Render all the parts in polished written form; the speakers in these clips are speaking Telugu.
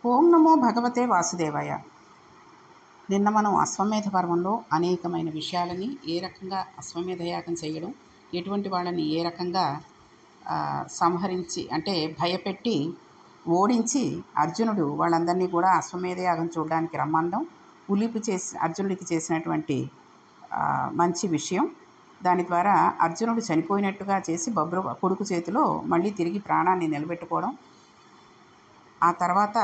ఓం నమో భగవతే వాసుదేవాయ. నిన్న మనం అశ్వమేధ పర్వంలో అనేకమైన విషయాలని, ఏ రకంగా అశ్వమేధ యాగం చేయడం, ఎటువంటి వాళ్ళని ఏ రకంగా సంహరించి అంటే భయపెట్టి ఓడించి అర్జునుడు వాళ్ళందరినీ కూడా అశ్వమేధ యాగం చూడడానికి రమ్మనడం, ఉలిపి చేసి అర్జునుడికి చేసినటువంటి మంచి విషయం. దాని ద్వారా అర్జునుడు చనిపోయినట్టుగా చేసి బబ్రు కొడుకు చేతిలో మళ్ళీ తిరిగి ప్రాణాన్ని నిలబెట్టుకోవడం. ఆ తర్వాత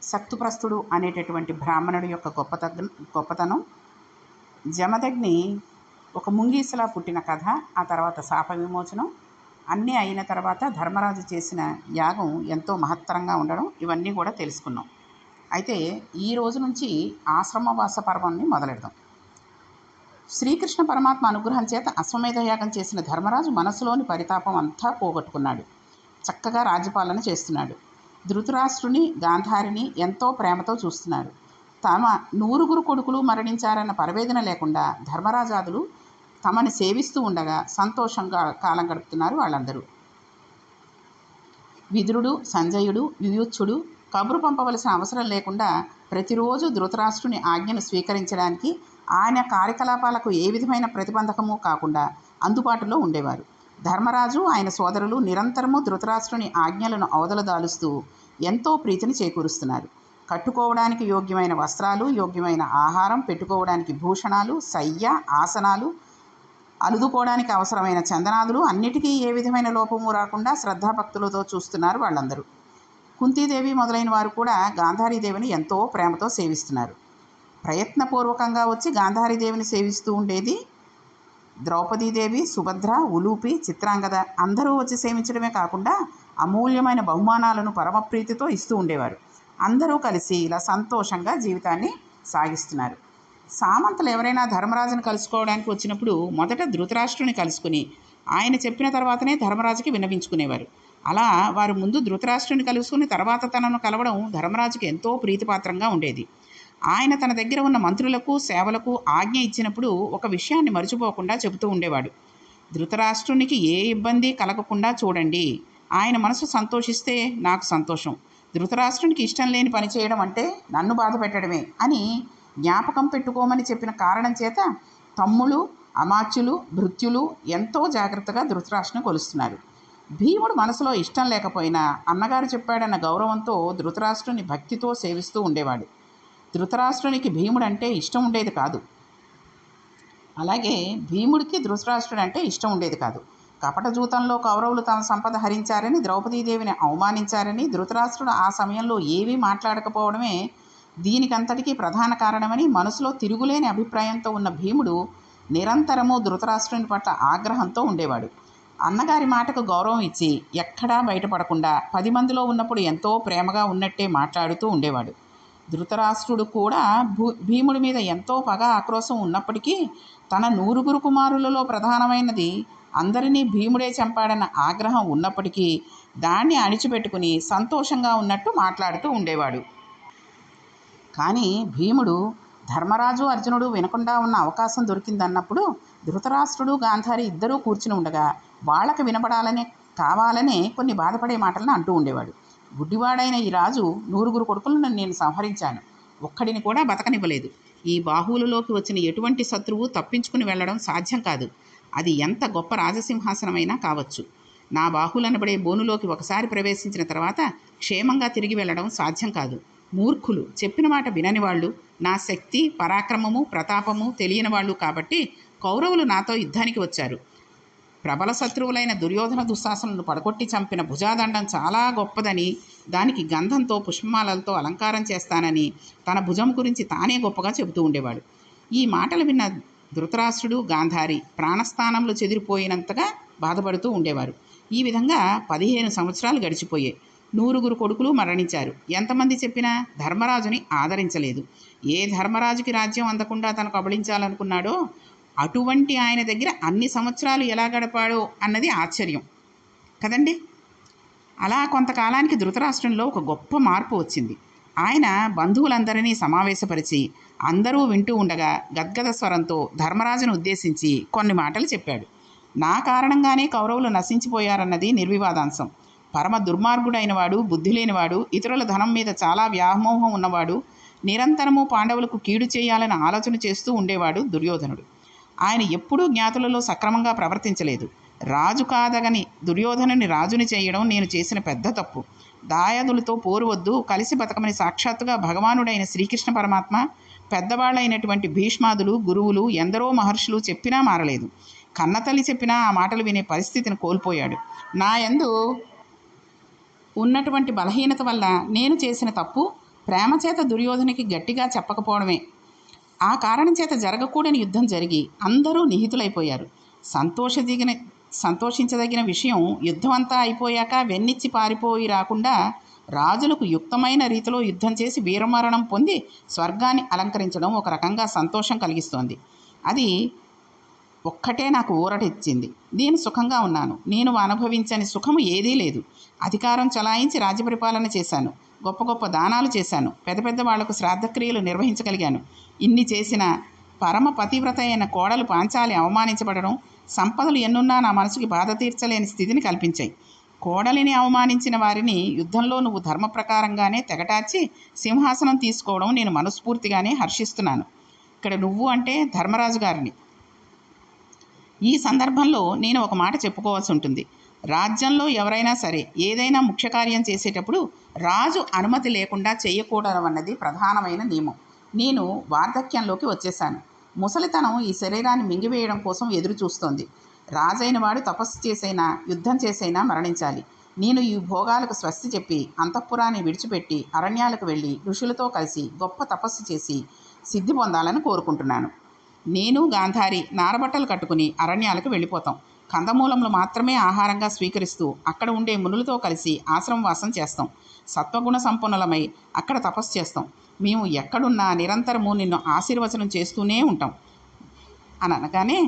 సత్తుప్రస్తుడు అనేటటువంటి బ్రాహ్మణుడి యొక్క గొప్పతనం, జమదగ్ని ఒక ముంగీసలా పుట్టిన కథ, ఆ తర్వాత శాప విమోచనం అన్నీ అయిన తర్వాత ధర్మరాజు చేసిన యాగం ఎంతో మహత్తరంగా ఉండడం, ఇవన్నీ కూడా తెలుసుకున్నాం. అయితే ఈ రోజు నుంచి ఆశ్రమవాస పర్వాన్ని మొదలెడదాం. శ్రీకృష్ణ పరమాత్మ అనుగ్రహం చేత అశ్వమేధ యాగం చేసిన ధర్మరాజు మనసులోని పరితాపం అంతా పోగొట్టుకున్నాడు. చక్కగా రాజ్యపాలన చేస్తున్నాడు. ధృతరాష్ట్రుని, గాంధారిని ఎంతో ప్రేమతో చూస్తున్నారు. తమ 9 కొడుకులు మరణించారన్న పరవేదన లేకుండా ధర్మరాజాదులు తమని సేవిస్తూ ఉండగా సంతోషంగా కాలం గడుపుతున్నారు వాళ్ళందరూ. విదురుడు, సంజయుడు, యుయుత్సుడు కబురు పంపవలసిన అవసరం లేకుండా ప్రతిరోజు ధృతరాష్ట్రుని ఆజ్ఞను స్వీకరించడానికి, ఆయన కార్యకలాపాలకు ఏ విధమైన ప్రతిబంధకము కాకుండా అందుబాటులో ఉండేవారు. ధర్మరాజు, ఆయన సోదరులు నిరంతరము ధృతరాష్ట్రుని ఆజ్ఞలను అవదలదాలుస్తూ ఎంతో ప్రీతిని చేకూరుస్తున్నారు. కట్టుకోవడానికి యోగ్యమైన వస్త్రాలు, యోగ్యమైన ఆహారం, పెట్టుకోవడానికి భూషణాలు, శయ్య, ఆసనాలు, అలుదుకోవడానికి అవసరమైన చందనాదులు అన్నిటికీ ఏ విధమైన లోపము రాకుండా శ్రద్ధాభక్తులతో చూస్తున్నారు వాళ్ళందరూ. కుంతీదేవి మొదలైన వారు కూడా గాంధారీదేవిని ఎంతో ప్రేమతో సేవిస్తున్నారు. ప్రయత్నపూర్వకంగా వచ్చి గాంధారీదేవిని సేవిస్తూ ఉండేది ద్రౌపదీదేవి, సుభద్ర, ఉలూపి, చిత్రాంగద అందరూ వచ్చి సేవించడమే కాకుండా అమూల్యమైన బహుమానాలను పరమప్రీతితో ఇస్తూ ఉండేవారు. అందరూ కలిసి ఇలా సంతోషంగా జీవితాన్ని సాగిస్తున్నారు. సామంతులు ఎవరైనా ధర్మరాజును కలుసుకోవడానికి వచ్చినప్పుడు మొదట ధృతరాష్ట్రుని కలుసుకుని ఆయన చెప్పిన తర్వాతనే ధర్మరాజుకి విన్నవించుకునేవారు. అలా వారు ముందు ధృతరాష్ట్రుని కలుసుకుని తర్వాత తనను కలవడం ధర్మరాజుకి ఎంతో ప్రీతిపాత్రంగా ఉండేది. ఆయన తన దగ్గర ఉన్న మంత్రులకు, సేవలకు ఆజ్ఞ ఇచ్చినప్పుడు ఒక విషయాన్ని మర్చిపోకుండా చెబుతూ ఉండేవాడు. ధృతరాష్ట్రునికి ఏ ఇబ్బంది కలగకుండా చూడండి. ఆయన మనసు సంతోషిస్తే నాకు సంతోషం. ధృతరాష్ట్రునికి ఇష్టం లేని పని చేయడం అంటే నన్ను బాధ పెట్టడమే అని జ్ఞాపకం పెట్టుకోమని చెప్పిన కారణం చేత తమ్ములు, అమాత్యులు, భృత్యులు ఎంతో జాగ్రత్తగా ధృతరాష్ట్రుని కొలుస్తున్నారు. భీముడు మనసులో ఇష్టం లేకపోయినా అన్నగారు చెప్పాడన్న గౌరవంతో ధృతరాష్ట్రుని భక్తితో సేవిస్తూ ఉండేవాడు. ధృతరాష్ట్రునికి భీముడు అంటే ఇష్టం ఉండేది కాదు. అలాగే భీముడికి ధృతరాష్ట్రుడు అంటే ఇష్టం ఉండేది కాదు. కపట జూతంలో కౌరవులు తమ సంపద హరించారని, ద్రౌపదీదేవిని అవమానించారని ధృతరాష్ట్రుడు ఆ సమయంలో ఏవీ మాట్లాడకపోవడమే దీనికంతటికీ ప్రధాన కారణమని మనసులో తిరుగులేని అభిప్రాయంతో ఉన్న భీముడు నిరంతరము ధృతరాష్ట్రుని పట్ల ఆగ్రహంతో ఉండేవాడు. అన్నగారి మాటకు గౌరవం ఇచ్చి ఎక్కడా బయటపడకుండా 10 మందిలో ఉన్నప్పుడు ఎంతో ప్రేమగా ఉన్నట్టే మాట్లాడుతూ ఉండేవాడు. ధృతరాష్ట్రుడు కూడా భీముడి మీద ఎంతో పగ, ఆక్రోశం ఉన్నప్పటికీ తన 9 కుమారులలో ప్రధానమైనది అందరినీ భీముడే చంపాడన్న ఆగ్రహం ఉన్నప్పటికీ దాన్ని అణిచిపెట్టుకుని సంతోషంగా ఉన్నట్టు మాట్లాడుతూ ఉండేవాడు. కానీ భీముడు ధర్మరాజు, అర్జునుడు వినకుండా ఉన్న అవకాశం దొరికిందన్నప్పుడు ధృతరాష్ట్రుడు, గాంధారి ఇద్దరూ కూర్చుని ఉండగా వాళ్ళకి వినపడాలనే కావాలనే కొన్ని బాధపడే మాటలను అంటూ ఉండేవాడు. గుడ్డివాడైన ఈ రాజు 9 కొడుకులను నేను సంహరించాను, ఒక్కడిని కూడా బతకనివ్వలేదు. ఈ బాహువులలోకి వచ్చిన ఎటువంటి శత్రువు తప్పించుకుని వెళ్ళడం సాధ్యం కాదు. అది ఎంత గొప్ప రాజసింహాసనమైనా కావచ్చు. నా బాహువులనబడే బోనులోకి ఒకసారి ప్రవేశించిన తర్వాత క్షేమంగా తిరిగి వెళ్ళడం సాధ్యం కాదు. మూర్ఖులు, చెప్పిన మాట వినని వాళ్ళు, నా శక్తి, పరాక్రమము, ప్రతాపము తెలియని వాళ్ళు కాబట్టి కౌరవులు నాతో యుద్ధానికి వచ్చారు. ప్రబల శత్రువులైన దుర్యోధన, దుశ్శాసనులను పడగొట్టి చంపిన భుజాదండం చాలా గొప్పదని, దానికి గంధంతో, పుష్పమాలలతో అలంకారం చేస్తానని తన భుజం గురించి తానే గొప్పగా చెబుతూ ఉండేవాడు. ఈ మాటలు విన్న ధృతరాష్ట్రుడు, గాంధారి ప్రాణస్థానంలో చెదిరిపోయినంతగా బాధపడుతూ ఉండేవారు. ఈ విధంగా 15 సంవత్సరాలు గడిచిపోయాయి. 9 కొడుకులు మరణించారు. ఎంతమంది చెప్పినా ధర్మరాజుని ఆదరించలేదు. ఏ ధర్మరాజుకి రాజ్యం అందకుండా తను కబళించాలనుకున్నాడో అటువంటి ఆయన దగ్గర అన్ని సంవత్సరాలు ఎలా గడపాడో అన్నది ఆశ్చర్యం కదండి. అలా కొంతకాలానికి ధృతరాష్ట్రంలో ఒక గొప్ప మార్పు వచ్చింది. ఆయన బంధువులందరినీ సమావేశపరిచి అందరూ వింటూ ఉండగా గద్గద స్వరంతో ధర్మరాజును ఉద్దేశించి కొన్ని మాటలు చెప్పాడు. నా కారణంగానే కౌరవులు నశించిపోయారన్నది నిర్వివాదాంశం. పరమ దుర్మార్గుడైన వాడు, బుద్ధి లేనివాడు, ఇతరుల ధనం మీద చాలా వ్యామోహం ఉన్నవాడు, నిరంతరము పాండవులకు కీడు చేయాలని ఆలోచన చేస్తూ ఉండేవాడు దుర్యోధనుడు. ఆయన ఎప్పుడూ జ్ఞాతులలో సక్రమంగా ప్రవర్తించలేదు. రాజు కాదగని దుర్యోధనుని రాజుని చేయడం నేను చేసిన పెద్ద తప్పు. దాయాదులతో పోరు వద్దు, కలిసి బతకమని సాక్షాత్తుగా భగవానుడైన శ్రీకృష్ణ పరమాత్మ, పెద్దవాళ్ళైనటువంటి భీష్మాదులు, గురువులు, ఎందరో మహర్షులు చెప్పినా మారలేదు. కన్నతల్లి చెప్పినా ఆ మాటలు వినే పరిస్థితిని కోల్పోయాడు. నా యందు ఉన్నటువంటి బలహీనత వల్ల నేను చేసిన తప్పు ప్రేమ చేత దుర్యోధనికి గట్టిగా చెప్పకపోవడమే. ఆ కారణం చేత జరగకూడని యుద్ధం జరిగి అందరూ నిహితులైపోయారు. సంతోషించదగిన విషయం, యుద్ధం అంతా అయిపోయాక వెన్నిచ్చి పారిపోయి రాకుండా రాజులకు యుక్తమైన రీతిలో యుద్ధం చేసి వీరమరణం పొంది స్వర్గాన్ని అలంకరించడం ఒక రకంగా సంతోషం కలిగిస్తోంది. అది ఒక్కటే నాకు ఊరటిచ్చింది. నేను సుఖంగా ఉన్నాను. నేను అనుభవించని సుఖము ఏదీ లేదు. అధికారం చలాయించి రాజ్యపరిపాలన చేశాను. గొప్ప గొప్ప దానాలు చేశాను. పెద్ద పెద్ద వాళ్లకు శ్రాద్ధక్రియలు నిర్వహించగలిగాను. ఇన్ని చేసిన పరమ పతివ్రత అయిన కోడలు పాంచాలి అవమానించబడడం, సంపదలు ఎన్నున్నా నా మనసుకి బాధ తీర్చలేని స్థితిని కల్పించాయి. కోడలిని అవమానించిన వారిని యుద్ధంలో నువ్వు ధర్మ ప్రకారంగానే తెగటార్చి సింహాసనం తీసుకోవడం నేను మనస్ఫూర్తిగానే హర్షిస్తున్నాను. ఇక్కడ నువ్వు అంటే ధర్మరాజు గారిని. ఈ సందర్భంలో నేను ఒక మాట చెప్పుకోవాల్సి ఉంటుంది. రాజ్యంలో ఎవరైనా సరే ఏదైనా ముఖ్య కార్యం చేసేటప్పుడు రాజు అనుమతి లేకుండా చేయకూడదన్నది ప్రధానమైన నియమం. నేను వార్ధక్యంలోకి వచ్చేశాను. ముసలితనం ఈ శరీరాన్ని మింగివేయడం కోసం ఎదురు చూస్తోంది. రాజైన వాడు తపస్సు చేసైనా యుద్ధం చేసైనా మరణించాలి. నేను ఈ భోగాలకు స్వస్తి చెప్పి అంతఃపురాన్ని విడిచిపెట్టి అరణ్యాలకు వెళ్ళి ఋషులతో కలిసి గొప్ప తపస్సు చేసి సిద్ధి పొందాలని కోరుకుంటున్నాను. నేను గాంధారి నారబట్టలు కట్టుకుని అరణ్యాలకు వెళ్ళిపోతాం. కందమూలములు మాత్రమే ఆహారంగా స్వీకరిస్తూ అక్కడ ఉండే మునులతో కలిసి ఆశ్రమవాసం చేస్తాం. సత్వగుణ సంపన్నులమై అక్కడ తపస్సు చేస్తాం. మేము ఎక్కడున్నా నిరంతరము నిన్ను ఆశీర్వచనం చేస్తూనే ఉంటాం అని అనగానే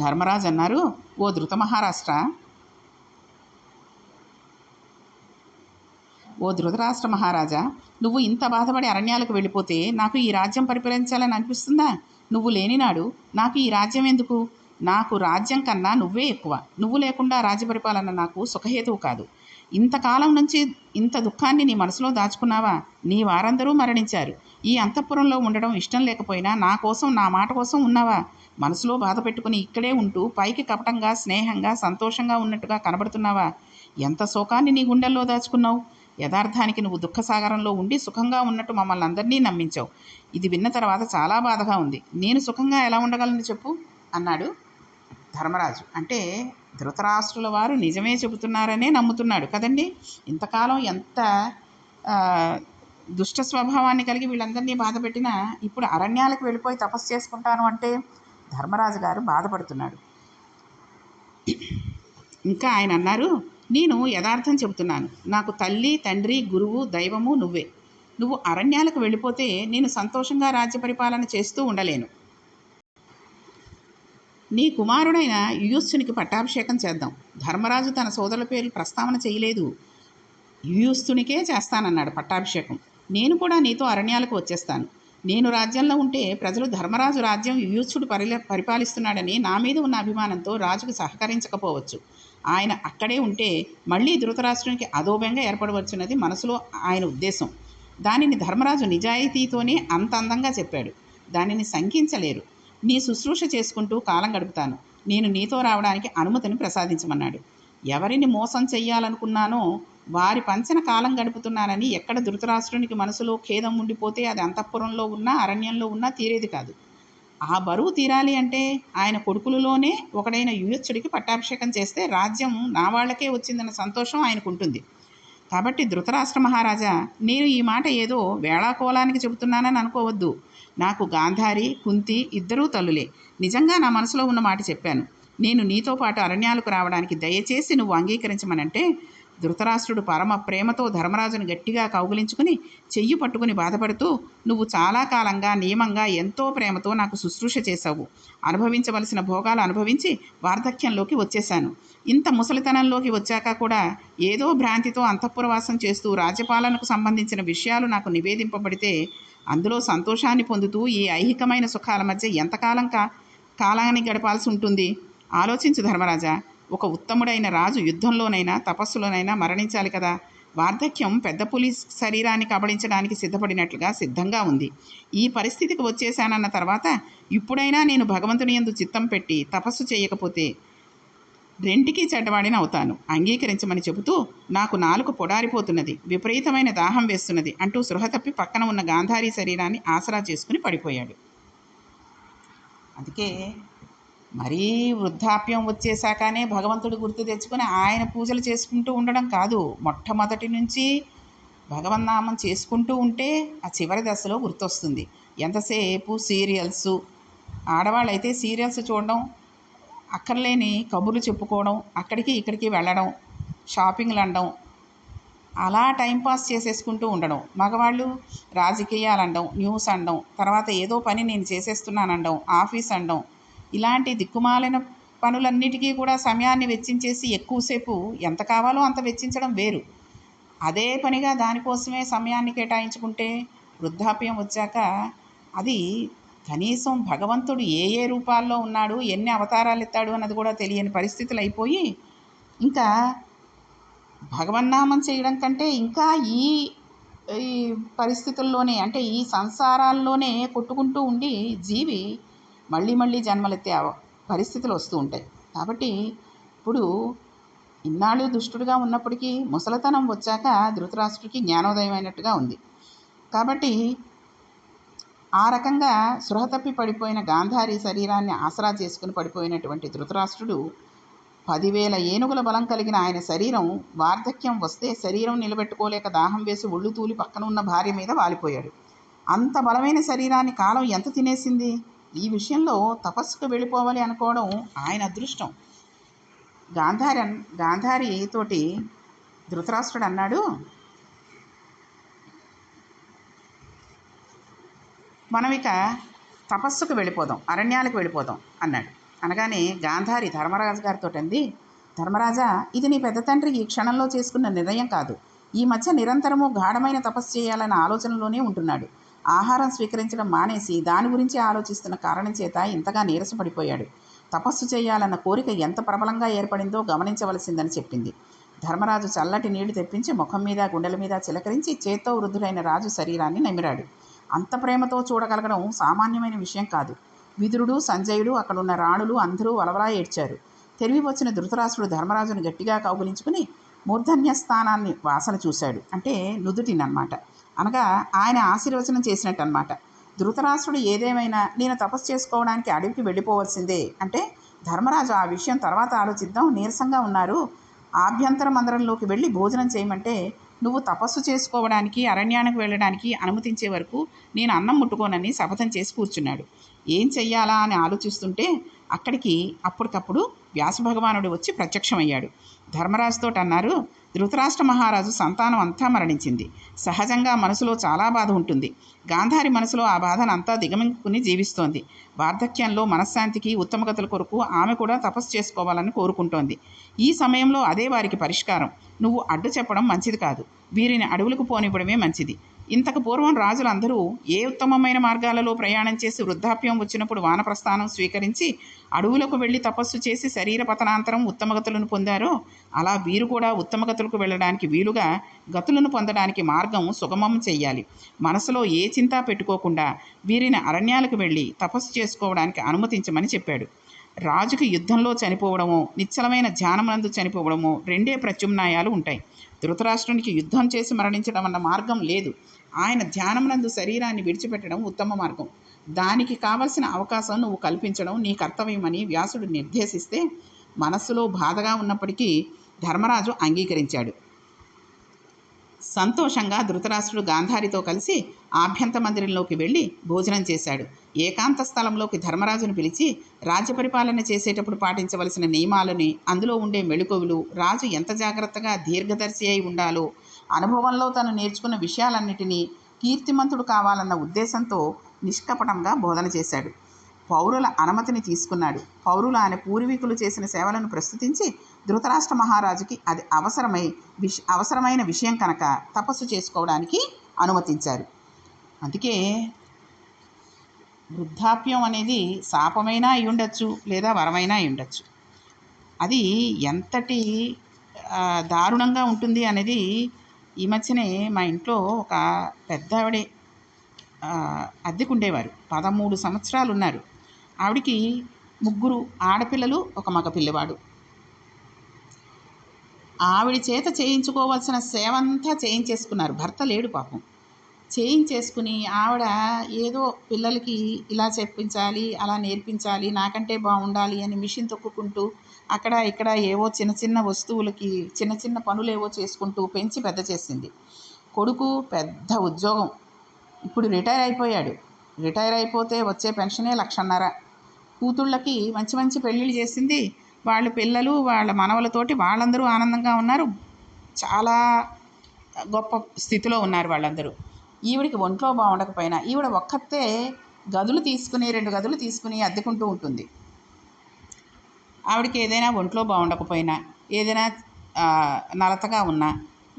ధర్మరాజు అన్నారు, ఓ ధృత ధృతరాష్ట్ర మహారాజా, నువ్వు ఇంత బాధపడి అరణ్యాలకు వెళ్ళిపోతే నాకు ఈ రాజ్యం పరిపాలించాలని అనిపిస్తుందా? నువ్వు లేనినాడు నాకు ఈ రాజ్యం ఎందుకు? నాకు రాజ్యం కన్నా నువ్వే ఎక్కువ. నువ్వు లేకుండా రాజ్య పరిపాలన నాకు సుఖహేతువు కాదు. ఇంతకాలం నుంచి ఇంత దుఃఖాన్ని నీ మనసులో దాచుకున్నావా? నీ వారందరూ మరణించారు. ఈ అంతఃపురంలో ఉండడం ఇష్టం లేకపోయినా నా కోసం, నా మాట కోసం ఉన్నావా? మనసులో బాధ పెట్టుకుని ఇక్కడే ఉంటూ పైకి కపటంగా, స్నేహంగా, సంతోషంగా ఉన్నట్టుగా కనబడుతున్నావా? ఎంత శోకాన్ని నీ గుండెల్లో దాచుకున్నావు? యథార్థానికి నువ్వు దుఃఖసాగరంలో ఉండి సుఖంగా ఉన్నట్టు మమ్మల్ని అందరినీ నమ్మించావు. ఇది విన్న తర్వాత చాలా బాధగా ఉంది. నేను సుఖంగా ఎలా ఉండగలను చెప్పు అన్నాడు ధర్మరాజు. అంటే ధృతరాష్ట్రుల వారు నిజమే చెబుతున్నారనే నమ్ముతున్నాడు కదండి. ఇంతకాలం ఎంత దుష్ట స్వభావాన్ని కలిగి వీళ్ళందరినీ బాధ పెట్టినా ఇప్పుడు అరణ్యాలకు వెళ్ళిపోయి తపస్సు చేసుకుంటాను అంటే ధర్మరాజు గారు బాధపడుతున్నాడు. ఇంకా ఆయన అన్నారు, నేను యథార్థం చెబుతున్నాను. నాకు తల్లి, తండ్రి, గురువు, దైవము నువ్వే. నువ్వు అరణ్యాలకు వెళ్ళిపోతే నేను సంతోషంగా రాజ్య పరిపాలన చేస్తూ ఉండలేను. నీ కుమారుడైన యుయుత్సునికి పట్టాభిషేకం చేద్దాం. ధర్మరాజు తన సోదరుల పేర్లు ప్రస్తావన చేయలేదు. యుయుత్సునికే చేస్తానన్నాడు పట్టాభిషేకం. నేను కూడా నీతో అరణ్యాలకు వచ్చేస్తాను. నేను రాజ్యంలో ఉంటే ప్రజలు ధర్మరాజు రాజ్యం యుయుత్సుడు పరిపాలిస్తున్నాడని నా మీద ఉన్న అభిమానంతో రాజుకు సహకరించకపోవచ్చు. ఆయన అక్కడే ఉంటే మళ్ళీ ధృతరాష్ట్రునికి అదోబెంగా ఏర్పడవచ్చున్నది మనసులో ఆయన ఉద్దేశం. దానిని ధర్మరాజు నిజాయితీతోనే అంత అందంగా చెప్పాడు. దానిని శంకించలేరు. నీ శుశ్రూష చేసుకుంటూ కాలం గడుపుతాను. నేను నీతో రావడానికి అనుమతిని ప్రసాదించమన్నాడు. ఎవరిని మోసం చెయ్యాలనుకున్నానో వారి పంచన కాలం గడుపుతున్నానని ఎక్కడ ధృతరాష్ట్రునికి మనసులో ఖేదం ఉండిపోతే అది అంతఃపురంలో ఉన్నా అరణ్యంలో ఉన్నా తీరేది కాదు. ఆ బరువు తీరాలి అంటే ఆయన కొడుకులలోనే ఒకడైన యుయుత్సుడికి పట్టాభిషేకం చేస్తే రాజ్యం నా వాళ్లకే వచ్చిందన్న సంతోషం ఆయనకు ఉంటుంది. కాబట్టి ధృతరాష్ట్ర మహారాజా, నేను ఈ మాట ఏదో వేళాకోలానికి చెబుతున్నానని అనుకోవద్దు. నాకు గాంధారి, కుంతి ఇద్దరూ తల్లులే. నిజంగా నా మనసులో ఉన్న మాట చెప్పాను. నేను నీతో పాటు అరణ్యాలకు రావడానికి దయచేసి నువ్వు అంగీకరించమనంటే ధృతరాష్ట్రుడు పరమ ప్రేమతో ధర్మరాజును గట్టిగా కౌగిలించుకుని చెయ్యి పట్టుకుని బాధపడుతూ, నువ్వు చాలా కాలంగా నియమంగా ఎంతో ప్రేమతో నాకు శుశ్రూష చేశావు. అనుభవించవలసిన భోగాలు అనుభవించి వార్ధక్యంలోకి వచ్చేశాను. ఇంత ముసలితనంలోకి వచ్చాక కూడా ఏదో భ్రాంతితో అంతఃపురవాసం చేస్తూ రాజ్యపాలనకు సంబంధించిన విషయాలు నాకు నివేదింపబడితే అందులో సంతోషాన్ని పొందుతూ ఈ ఐహికమైన సుఖాల మధ్య ఎంతకాలం కాలాన్ని గడపాల్సి ఉంటుంది? ఆలోచించు ధర్మరాజా. ఒక ఉత్తముడైన రాజు యుద్ధంలోనైనా తపస్సులోనైనా మరణించాలి కదా. వార్ధక్యం పెద్ద పులి శరీరాన్ని కబళించడానికి సిద్ధపడినట్లుగా సిద్ధంగా ఉంది. ఈ పరిస్థితికి వచ్చేశానన్న తర్వాత ఇప్పుడైనా నేను భగవంతుని యందు చిత్తం పెట్టి తపస్సు చేయకపోతే రెంటికి చెడ్డవాడిని అవుతాను, అంగీకరించమని చెబుతూ నాకు నాలుక పొడారిపోతున్నది, విపరీతమైన దాహం వేస్తున్నది అంటూ సృహ తప్పి పక్కన ఉన్న గాంధారీ శరీరాన్ని ఆసరా చేసుకుని పడిపోయాడు. అందుకే మరీ వృద్ధాప్యం వచ్చేసాకనే భగవంతుడు గుర్తు తెచ్చుకొని ఆయన పూజలు చేసుకుంటూ ఉండడం కాదు. మొట్టమొదటి నుంచి భగవన్నామం చేసుకుంటూ ఉంటే ఆ చివరి దశలో గుర్తొస్తుంది. ఎంతసేపు సీరియల్స్, ఆడవాళ్ళైతే సీరియల్స్ చూడడం, అక్కర్లేని కబుర్లు చెప్పుకోవడం, అక్కడికి ఇక్కడికి వెళ్ళడం, షాపింగ్లు అనడం, అలా టైంపాస్ చేసేసుకుంటూ ఉండడం. మగవాళ్ళు రాజకీయాలు అనడం, న్యూస్ అనడం, తర్వాత ఏదో పని నేను చేసేస్తున్నానడం, ఆఫీస్ అనడం, ఇలాంటి దిక్కుమాలిన పనులన్నిటికీ కూడా సమయాన్ని వెచ్చించేసి ఎక్కువసేపు ఎంత కావాలో అంత వెచ్చించడం వేరు. అదే పనిగా దానికోసమే సమయాన్ని కేటాయించుకుంటే వృద్ధాప్యం వచ్చాక అది కనీసం భగవంతుడు ఏ ఏ రూపాల్లో ఉన్నాడు, ఎన్ని అవతారాలు ఎత్తాడు అన్నది కూడా తెలియని పరిస్థితులు అయిపోయి ఇంకా భగవన్నామం చేయడం కంటే ఇంకా ఈ ఈ పరిస్థితుల్లోనే, అంటే ఈ సంసారాల్లోనే కొట్టుకుంటూ ఉండి జీవి మళ్ళీ మళ్ళీ జన్మలెత్తే పరిస్థితులు వస్తూ ఉంటాయి. కాబట్టి ఇప్పుడు ఇన్నాళ్ళు దుష్టుడుగా ఉన్నప్పటికీ ముసలితనం వచ్చాక ధృతరాష్ట్రుడికి జ్ఞానోదయం అయినట్టుగా ఉంది. కాబట్టి ఆ రకంగా సృహ తప్పి పడిపోయిన గాంధారి శరీరాన్ని ఆసరా చేసుకుని పడిపోయినటువంటి ధృతరాష్ట్రుడు 10,000 ఏనుగుల బలం కలిగిన ఆయన శరీరం వార్ధక్యం వస్తే శరీరం నిలబెట్టుకోలేక దాహం వేసి ఒళ్ళు తూలి పక్కన ఉన్న భార్య మీద వాలిపోయాడు. అంత బలమైన శరీరాన్ని కాలం ఎంత తినేసింది. ఈ విషయంలో తపస్సుకు వెళ్ళిపోవాలి అనుకోవడం ఆయన అదృష్టం. గాంధారి తోటి ధృతరాష్ట్రుడు అన్నాడు, మనం ఇక తపస్సుకు వెళ్ళిపోదాం, అరణ్యాలకు వెళ్ళిపోదాం అన్నాడు. అనగానే గాంధారి ధర్మరాజు గారితో అంది, ధర్మరాజా, ఇది నీ పెద్ద తండ్రి ఈ క్షణంలో చేసుకున్న నిర్ణయం కాదు. ఈ మధ్య నిరంతరము గాఢమైన తపస్సు చేయాలన్న ఆలోచనలోనే ఉంటున్నాడు. ఆహారం స్వీకరించడం మానేసి దాని గురించి ఆలోచిస్తున్న కారణం చేత ఇంతగా నీరసపడిపోయాడు. తపస్సు చేయాలన్న కోరిక ఎంత ప్రబలంగా ఏర్పడిందో గమనించవలసిందని చెప్పింది. ధర్మరాజు చల్లటి నీళ్లు తెప్పించి ముఖం మీద గుండెల మీద చిలకరించి చేత్తో వృద్ధుడైన రాజు శరీరాన్ని నమిరాడు. అంత ప్రేమతో చూడగలగడం సామాన్యమైన విషయం కాదు. విదురుడు, సంజయుడు, అక్కడున్న రాణులు అందరూ వలవలా ఏడ్చారు. తెలివి వచ్చిన ధృతరాష్ట్రుడు ధర్మరాజును గట్టిగా కౌగులించుకుని మూర్ధన్య స్థానాన్ని వాసన చూశాడు. అంటే నుదుటినమాట. అనగా ఆయన ఆశీర్వచనం చేసినట్టు అనమాట. ధృతరాష్ట్రుడు ఏదేమైనా నేను తపస్సు చేసుకోవడానికి అడవికి వెళ్ళిపోవలసిందే అంటే, ధర్మరాజు ఆ విషయం తర్వాత ఆలోచిద్దాం, నీరసంగా ఉన్నారు, ఆభ్యంతర మందిరంలోకి వెళ్ళి భోజనం చేయమంటే నువ్వు తపస్సు చేసుకోవడానికి అరణ్యానికి వెళ్ళడానికి అనుమతించే వరకు నేను అన్నం ముట్టుకోనని శపథం చేసి కూర్చున్నాడు. ఏం చెయ్యాలా అని ఆలోచిస్తుంటే అక్కడికి అప్పటికప్పుడు వ్యాసభగవానుడు వచ్చి ప్రత్యక్షమయ్యాడు. ధర్మరాజుతో అన్నారు, ధృతరాష్ట్ర మహారాజు సంతానం అంతా మరణించింది. సహజంగా మనసులో చాలా బాధ ఉంటుంది. గాంధారి మనసులో ఆ బాధను అంతా దిగమింగుకుని జీవిస్తోంది. వార్ధక్యంలో మనశ్శాంతికి, ఉత్తమగతుల కొరకు ఆమె కూడా తపస్సు చేసుకోవాలని కోరుకుంటోంది. ఈ సమయంలో అదే వారికి పరిష్కారం. నువ్వు అడ్డు చెప్పడం మంచిది కాదు. వీరిని అడవులకు పోనివ్వడమే మంచిది. ఇంతకు పూర్వం రాజులందరూ ఏ ఉత్తమమైన మార్గాలలో ప్రయాణం చేసి వృద్ధాప్యం వచ్చినప్పుడు వానప్రస్థానం స్వీకరించి అడవులకు వెళ్ళి తపస్సు చేసి శరీర పతనాంతరం ఉత్తమగతులను పొందారో అలా వీరు కూడా ఉత్తమగతులకు వెళ్ళడానికి వీలుగా గతులను పొందడానికి మార్గం సుగమం చెయ్యాలి. మనసులో ఏ చింత పెట్టుకోకుండా వీరిని అరణ్యాలకు వెళ్ళి తపస్సు చేసుకోవడానికి అనుమతించమని చెప్పాడు. రాజుకి యుద్ధంలో చనిపోవడమో, నిశ్చలమైన ధ్యానమునందు చనిపోవడమో రెండే ప్రత్యామ్నాయాలు ఉంటాయి. ధృతరాష్ట్రునికి యుద్ధం చేసి మరణించడం అన్న మార్గం లేదు. ఆయన ధ్యానమునందు శరీరాన్ని విడిచిపెట్టడం ఉత్తమ మార్గం. దానికి కావలసిన అవకాశం నువ్వు కల్పించడం నీ కర్తవ్యమని వ్యాసుడు నిర్దేశిస్తే మనస్సులో బాధగా ఉన్నప్పటికీ ధర్మరాజు అంగీకరించాడు. సంతోషంగా ధృతరాష్ట్రుడు గాంధారితో కలిసి ఆభ్యంత మందిరంలోకి వెళ్ళి భోజనం చేశాడు. ఏకాంత స్థలంలోకి ధర్మరాజును పిలిచి రాజ్య పరిపాలన చేసేటప్పుడు పాటించవలసిన నియమాలని, అందులో ఉండే మెళుకువలు, రాజు ఎంత జాగ్రత్తగా దీర్ఘదర్శి అయి ఉండాలో, అనుభవంలో తను నేర్చుకున్న విషయాలన్నిటినీ కీర్తిమంతుడు కావాలన్న ఉద్దేశంతో నిష్కపటంగా బోధన చేశాడు. పౌరుల అనుమతిని తీసుకున్నాడు. పౌరులు ఆయన పూర్వీకులు చేసిన సేవలను ప్రస్తుతించి ధృతరాష్ట్ర మహారాజుకి అది అవసరమైన విషయం కనుక తపస్సు చేసుకోవడానికి అనుమతించారు. అందుకే వృద్ధాప్యం అనేది శాపమైనా అయి ఉండొచ్చు, లేదా వరమైనా అయి ఉండొచ్చు. అది ఎంతటి దారుణంగా ఉంటుంది అనేది ఈ మధ్యనే మా ఇంట్లో ఒక పెద్ద ఆవిడే అద్దెకుండేవారు. 13 సంవత్సరాలు ఉన్నారు. ఆవిడికి 3 ఆడపిల్లలు, ఒక మగ పిల్లవాడు. ఆవిడ చేత చేయించుకోవాల్సిన సేవంతా చేయించేసుకున్నారు. భర్త లేడు పాపం. చేయించేసుకుని ఆవిడ ఏదో పిల్లలకి ఇలా చెప్పించాలి, అలా నేర్పించాలి, నాకంటే బాగుండాలి అని మిషన్ తొక్కుకుంటూ అక్కడ ఇక్కడ ఏవో చిన్న చిన్న వస్తువులకి చిన్న చిన్న పనులేవో చేసుకుంటూ పెంచి పెద్ద చేసింది. కొడుకు పెద్ద ఉద్యోగం, ఇప్పుడు రిటైర్ అయిపోయాడు. రిటైర్ అయిపోతే వచ్చే పెన్షనే 1,50,000. కూతుళ్ళకి మంచి మంచి పెళ్ళిళ్ళు చేసింది. వాళ్ళ పిల్లలు వాళ్ళ మనవలతోటి వాళ్ళందరూ ఆనందంగా ఉన్నారు. చాలా గొప్ప స్థితిలో ఉన్నారు వాళ్ళందరూ. ఈవిడికి ఒంట్లో బాగుండకపోయినా ఈవిడ ఒక్కతే గదులు తీసుకుని 2 గదులు తీసుకుని అద్దెకుంటూ ఉంటుంది. ఆవిడకి ఏదైనా ఒంట్లో బాగుండకపోయినా ఏదైనా నలతగా ఉన్నా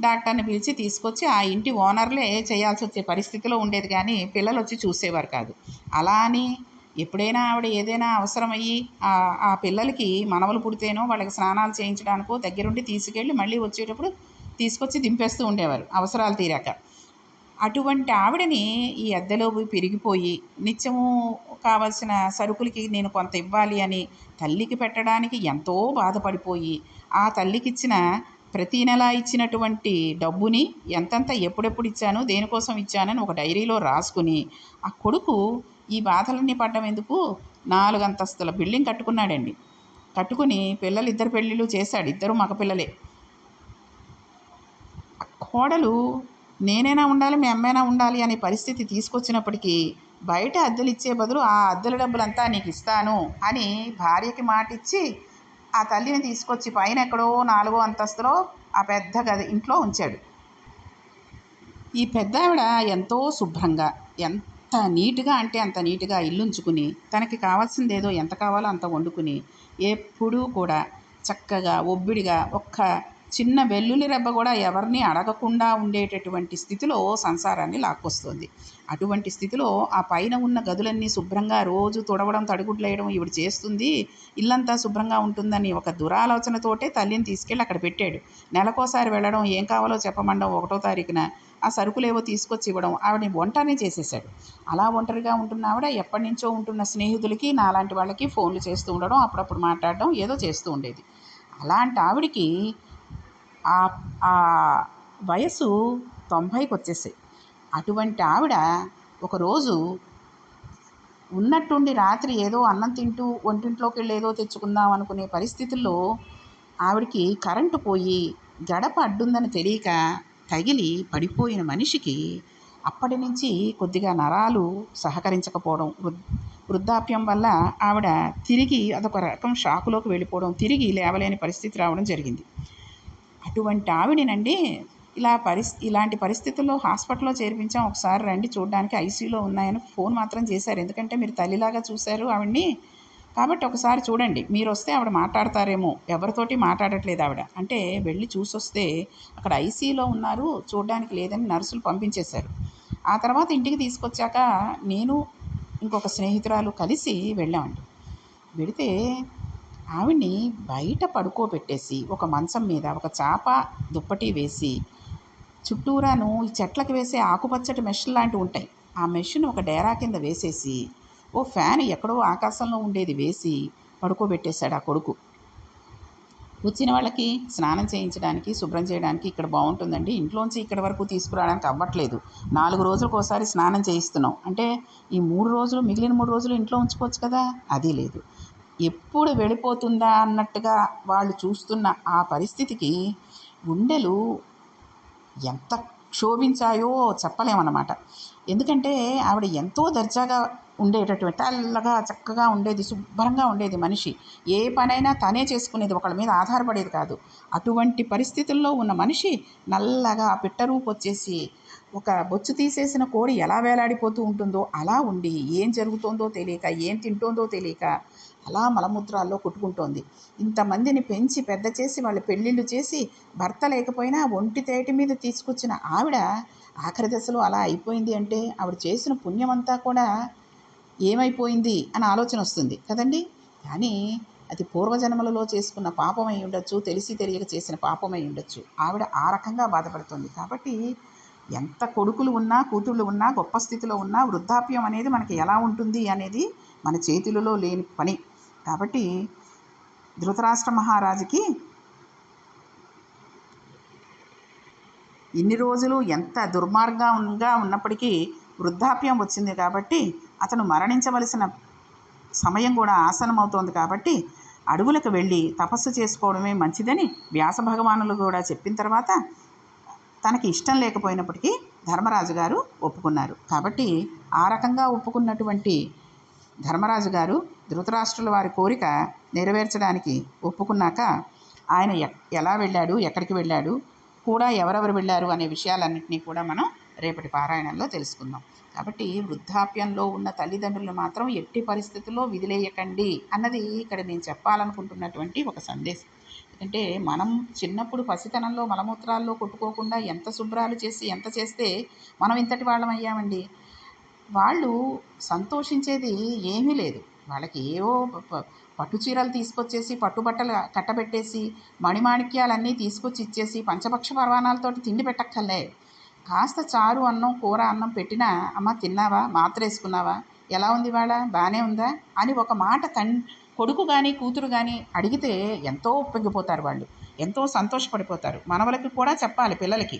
డాక్టర్ని పిలిచి తీసుకొచ్చి ఆ ఇంటి ఓనర్లే చేయాల్సి వచ్చే పరిస్థితిలో ఉండేది, కానీ పిల్లలు వచ్చి చూసేవారు కాదు. అలా అని ఎప్పుడైనా ఆవిడ ఏదైనా అవసరమయ్యి ఆ పిల్లలకి మనవలు పుడితేనో వాళ్ళకి స్నానాలు చేయించడానికో దగ్గరుండి తీసుకెళ్ళి మళ్ళీ వచ్చేటప్పుడు తీసుకొచ్చి దింపేస్తూ ఉండేవారు అవసరాలు తీరాక. అటువంటి ఆవిడని ఈ అద్దెలోకి పెరిగిపోయి నిత్యము కావలసిన సరుకులకి నేను కొంత ఇవ్వాలి అని తల్లికి పెట్టడానికి ఎంతో బాధపడిపోయి ఆ తల్లికిచ్చిన ప్రతీ నెల ఇచ్చినటువంటి డబ్బుని ఎంతంత ఎప్పుడెప్పుడు ఇచ్చాను, దేనికోసం ఇచ్చానని ఒక డైరీలో రాసుకుని ఆ కొడుకు ఈ బాధలన్నీ పడ్డం ఎందుకు 4 అంతస్తుల బిల్డింగ్ కట్టుకున్నాడండి. కట్టుకుని పిల్లలు 2 పెళ్ళిళ్ళు చేశాడు. 2 మగపిల్లలే. కోడలు నేనైనా ఉండాలి, మీ అమ్మైనా ఉండాలి అనే పరిస్థితి తీసుకొచ్చినప్పటికీ బయట అద్దెలు ఇచ్చే బదులు ఆ అద్దెల డబ్బులంతా నీకు ఇస్తాను అని భార్యకి మాటిచ్చి ఆ తల్లిని తీసుకొచ్చి పైన ఎక్కడో 4వ అంతస్తులో ఆ పెద్ద గది ఇంట్లో ఉంచాడు. ఈ పెద్ద ఆవిడ ఎంతో శుభ్రంగా, ఎంత నీట్గా అంటే అంత నీట్గా ఇల్లుంచుకుని తనకి కావాల్సిందేదో ఎంత కావాలో అంత వండుకుని ఎప్పుడూ కూడా చక్కగా ఒబ్బిడిగా ఒక్క చిన్న వెల్లుల్లి రెబ్బ కూడా ఎవరిని అడగకుండా ఉండేటటువంటి స్థితిలో సంసారాన్ని లాక్కొస్తుంది. అటువంటి స్థితిలో ఆ పైన ఉన్న గదులన్నీ శుభ్రంగా రోజు తుడవడం, తడిగుడ్లు వేయడం ఈవిడ చేస్తుంది, ఇల్లంతా శుభ్రంగా ఉంటుందని ఒక దురాలోచనతోటే తల్లిని తీసుకెళ్ళి అక్కడ పెట్టాడు. నెలకోసారి వెళ్ళడం, ఏం కావాలో చెప్పమండం, 1వ తారీఖున ఆ సరుకులేవో తీసుకొచ్చి ఇవ్వడం, ఆవిడని ఒంటరిని చేసేసాడు. అలా ఒంటరిగా ఉంటున్న ఆవిడ ఎప్పటి నుంచో ఉంటున్న స్నేహితులకి నాలాంటి వాళ్ళకి ఫోన్లు చేస్తూ ఉండడం, అప్పుడప్పుడు మాట్లాడడం ఏదో చేస్తూ ఉండేది. అలాంటి ఆవిడికి ఆ వయసు 90కి వచ్చేసాయి. అటువంటి ఆవిడ ఒకరోజు ఉన్నట్టుండి రాత్రి ఏదో అన్నం తింటూ వంటింట్లోకి వెళ్ళి ఏదో తెచ్చుకుందాం అనుకునే పరిస్థితుల్లో ఆవిడికి కరెంటు పోయి గడప అడ్డుందని తెలియక తగిలి పడిపోయిన మనిషికి అప్పటి నుంచి కొద్దిగా నరాలు సహకరించకపోవడం, వృద్ధాప్యం వల్ల ఆవిడ తిరిగి అదొక రకం షాకులోకి వెళ్ళిపోవడం, తిరిగి లేవలేని పరిస్థితి రావడం జరిగింది. అటువంటి ఆవిడనండి ఇలాంటి పరిస్థితుల్లో హాస్పిటల్లో చేర్పించాం, ఒకసారి రండి చూడడానికి, ఐసీయూలో ఉన్నాయని ఫోన్ మాత్రం చేశారు. ఎందుకంటే మీరు తల్లిలాగా చూశారు ఆవిడ్ని, కాబట్టి ఒకసారి చూడండి, మీరు వస్తే ఆవిడ మాట్లాడతారేమో, ఎవరితోటి మాట్లాడట్లేదు ఆవిడ అంటే వెళ్ళి చూసొస్తే అక్కడ ఐసీయూలో ఉన్నారు, చూడడానికి లేదని నర్సులు పంపించేశారు. ఆ తర్వాత ఇంటికి తీసుకొచ్చాక నేను ఇంకొక స్నేహితురాలు కలిసి వెళ్ళామండి. వెళితే ఆవిడ్ని బయట పడుకోబెట్టేసి ఒక మంచం మీద ఒక చాప దుప్పటి వేసి చుట్టూరాను ఈ చెట్లకు వేసే ఆకుపచ్చటి మెష్ లాంటివి ఉంటాయి, ఆ మెష్ను ఒక డేరా కింద వేసేసి ఓ ఫ్యాన్ ఎక్కడో ఆకాశంలో ఉండేది వేసి పడుకోబెట్టేశాడు ఆ కొడుకు. వచ్చిన వాళ్ళకి స్నానం చేయించడానికి, శుభ్రం చేయడానికి ఇక్కడ బాగుంటుందండి, ఇంట్లోంచి ఇక్కడి వరకు తీసుకురావడానికి అవ్వట్లేదు, 4 రోజులకు ఒకసారి స్నానం చేయిస్తున్నాం అంటే ఈ 3 రోజులు మిగిలిన 3 రోజులు ఇంట్లో ఉంచుకోవచ్చు కదా, అది లేదు. ఎప్పుడు వెళ్ళిపోతుందా అన్నట్టుగా వాళ్ళు చూస్తున్న ఆ పరిస్థితికి గుండెలు ఎంత క్షోభించాయో చెప్పలేమన్నమాట. ఎందుకంటే ఆవిడ ఎంతో దర్జాగా ఉండేటటువంటి, తెల్లగా చక్కగా ఉండేది, శుభ్రంగా ఉండేది మనిషి, ఏ పనైనా తనే చేసుకునేది, ఒకళ్ళ మీద ఆధారపడేది కాదు. అటువంటి పరిస్థితుల్లో ఉన్న మనిషి నల్లగా పిట్టరూపు వచ్చేసి ఒక బొచ్చు తీసేసిన కోడి ఎలా వేలాడిపోతూ ఉంటుందో అలా ఉండి ఏం జరుగుతోందో తెలియక, ఏం తింటోందో తెలియక అలా మలమూత్రాల్లో కొట్టుకుంటోంది. ఇంతమందిని పెంచి పెద్ద చేసి వాళ్ళ పెళ్ళిళ్ళు చేసి భర్త లేకపోయినా ఒంటి తేటి మీద తీసుకొచ్చిన ఆవిడ ఆఖరి దశలో అలా అయిపోయింది అంటే ఆవిడ చేసిన పుణ్యమంతా కూడా ఏమైపోయింది అని ఆలోచన వస్తుంది కదండి. కానీ అది పూర్వజన్మలలో చేసుకున్న పాపం అయి ఉండొచ్చు, తెలిసి తెలియక చేసిన పాపం అయి ఉండొచ్చు. ఆవిడ ఆ రకంగా బాధపడుతుంది. కాబట్టి ఎంత కొడుకులు ఉన్నా, కూతుళ్ళు ఉన్నా, గొప్ప స్థితిలో ఉన్నా వృద్ధాప్యం అనేది మనకి ఎలా ఉంటుంది అనేది మన చేతులలో లేని పని. కాబట్టి ధృతరాష్ట్ర మహారాజుకి ఇన్ని రోజులు ఎంత దుర్మార్గంగా ఉన్నప్పటికీ వృద్ధాప్యం వచ్చింది. కాబట్టి అతను మరణించవలసిన సమయం కూడా ఆసన్నమవుతోంది. కాబట్టి అడవులకు వెళ్ళి తపస్సు చేసుకోవడమే మంచిదని వ్యాస భగవానులు కూడా చెప్పిన తర్వాత తనకి ఇష్టం లేకపోయినప్పటికీ ధర్మరాజు గారు ఒప్పుకున్నారు. కాబట్టి ఆ రకంగా ఒప్పుకున్నటువంటి ధర్మరాజు గారు ధృతరాష్ట్రుల వారి కోరిక నెరవేర్చడానికి ఒప్పుకున్నాక ఆయన ఎలా వెళ్ళాడు, ఎక్కడికి వెళ్ళాడు, కూడా ఎవరెవరు వెళ్ళారు అనే విషయాలన్నింటినీ కూడా మనం రేపటి పారాయణంలో తెలుసుకుందాం. కాబట్టి వృద్ధాప్యంలో ఉన్న తల్లిదండ్రులు మాత్రం ఎట్టి పరిస్థితుల్లో విదిలేయకండి అన్నది ఇక్కడ నేను చెప్పాలనుకుంటున్నటువంటి ఒక సందేశం. ఎందుకంటే మనం చిన్నప్పుడు పసితనంలో మలమూత్రాల్లో కొట్టుకోకుండా ఎంత శుభ్రాలు చేసి ఎంత చేస్తే మనం ఇంతటి వాళ్ళం అయ్యామండి. వాళ్ళు సంతోషించేది ఏమీ లేదు. వాళ్ళకి ఏవో పట్టు చీరలు తీసుకొచ్చేసి, పట్టుబట్టలు కట్టబెట్టేసి, మణిమాణిక్యాలన్నీ తీసుకొచ్చి ఇచ్చేసి, పంచపక్ష పరమాణాలతోటి తిండి పెట్టక్కర్లే. కాస్త చారు అన్నం, కూర అన్నం పెట్టినా, అమ్మ తిన్నావా, మాత్ర వేసుకున్నావా, ఎలా ఉంది ఇవాళ, బాగానే ఉందా అని ఒక మాట కొడుకు కానీ కూతురు కానీ అడిగితే ఎంతో ఉప్పొంగిపోతారు వాళ్ళు, ఎంతో సంతోషపడిపోతారు. మనవలకి కూడా చెప్పాలి పిల్లలకి,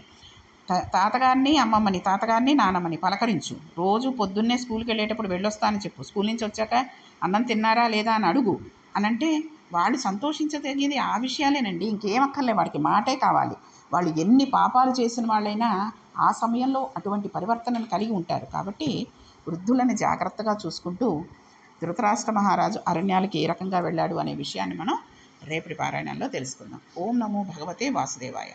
తాతగారిని అమ్మమ్మని, తాతగారిని నానమ్మని పలకరించు, రోజు పొద్దున్నే స్కూల్కి వెళ్ళేటప్పుడు వెళ్ళొస్తానని చెప్పు, స్కూల్ నుంచి వచ్చాక అన్నం తిన్నారా లేదా అని అడుగు అని అంటే వాళ్ళు సంతోషించదగినది ఆ విషయాలేనండి. ఇంకేమక్కర్లే, వాడికి మాటే కావాలి. వాళ్ళు ఎన్ని పాపాలు చేసిన వాళ్ళైనా ఆ సమయంలో అటువంటి పరివర్తనను కలిగి ఉంటారు. కాబట్టి వృద్ధులను జాగ్రత్తగా చూసుకుంటూ ధృతరాష్ట్ర మహారాజు అరణ్యాలకి ఏ రకంగా వెళ్ళాడు అనే విషయాన్ని మనం రేపటి పారాయణంలో తెలుసుకుందాం. ఓం నమో భగవతే వాసుదేవాయ.